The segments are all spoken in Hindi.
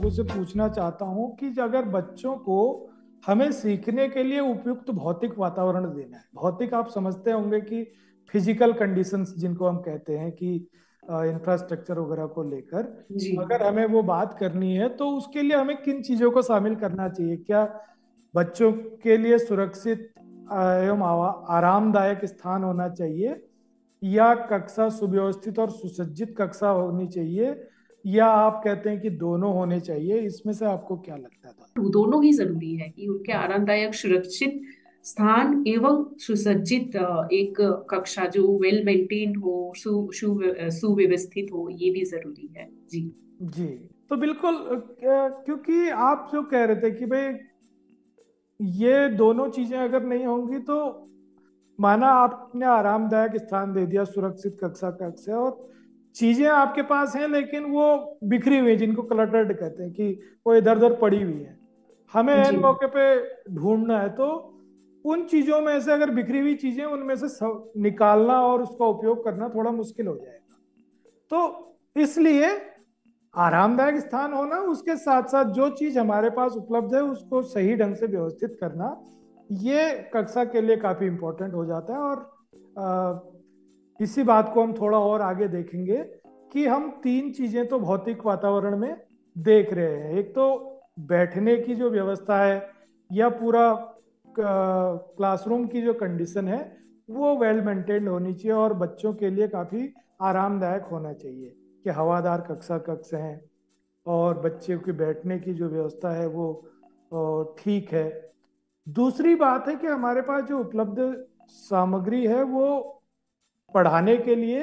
लोगों से पूछना चाहता हूँ कि अगर बच्चों को हमें सीखने के लिए उपयुक्त भौतिक वातावरण देना है। भौतिक आप समझते होंगे कि फिजिकल कंडीशंस जिनको हम कहते हैं कि इंफ्रास्ट्रक्चर वगैरह को लेकर जी। अगर हमें वो बात करनी है तो उसके लिए हमें किन चीज़ों को शामिल करना चाहिए। क्या बच्चों के लिए सुरक्षित एवं आरामदायक स्थान होना चाहिए, या कक्षा सुव्यवस्थित और सुसज्जित कक्षा होनी चाहिए, या आप कहते हैं कि दोनों होने चाहिए? इसमें से आपको क्या लगता है? दोनों ही जरूरी है कि उनके आरामदायक सुरक्षित स्थान एवं सुसज्जित एक कक्षा जो वेल मेंटेन्ड हो, सुव्यवस्थित हो, ये भी जरूरी है जी। जी। तो बिल्कुल क्योंकि आप जो कह रहे थे कि भाई ये दोनों चीजें अगर नहीं होंगी तो माना आपने आरामदायक स्थान दे दिया, सुरक्षित कक्षा कक्ष है, और चीजें आपके पास हैं लेकिन वो बिखरी हुई हैं, जिनको क्लटर्ड कहते हैं कि वो इधर उधर पड़ी हुई है। हमें जी। एन मौके पे ढूंढना है तो उन चीजों में से, अगर बिखरी हुई चीजें उनमें से निकालना और उसका उपयोग करना थोड़ा मुश्किल हो जाएगा। तो इसलिए आरामदायक स्थान होना, उसके साथ साथ जो चीज हमारे पास उपलब्ध है उसको सही ढंग से व्यवस्थित करना, ये कक्षा के लिए काफी इंपॉर्टेंट हो जाता है। और इसी बात को हम थोड़ा और आगे देखेंगे कि हम तीन चीजें तो भौतिक वातावरण में देख रहे हैं। एक तो बैठने की जो व्यवस्था है, या पूरा क्लासरूम की जो कंडीशन है वो वेल मेंटेन्ड होनी चाहिए और बच्चों के लिए काफी आरामदायक होना चाहिए कि हवादार कक्षा कक्ष हैं, और बच्चे के बैठने की जो व्यवस्था है वो ठीक है। दूसरी बात है कि हमारे पास जो उपलब्ध सामग्री है वो पढ़ाने के लिए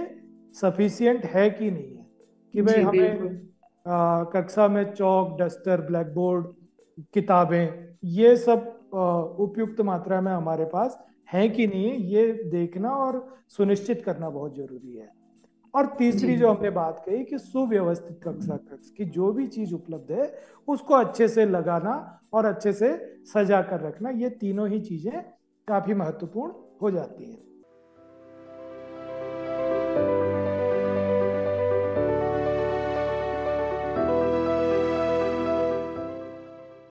सफिशियंट है कि नहीं है, कि भाई जी हमें बिल्कुल। कक्षा में चौक, डस्टर, ब्लैक बोर्ड, किताबें, ये सब उपयुक्त मात्रा में हमारे पास है कि नहीं है, ये देखना और सुनिश्चित करना बहुत जरूरी है। और जी तीसरी जो हमने बात कही कि सुव्यवस्थित कक्षा कक्ष की जो भी चीज उपलब्ध है उसको अच्छे से लगाना और अच्छे से सजा कर रखना, ये तीनों ही चीजें काफी महत्वपूर्ण हो जाती हैं।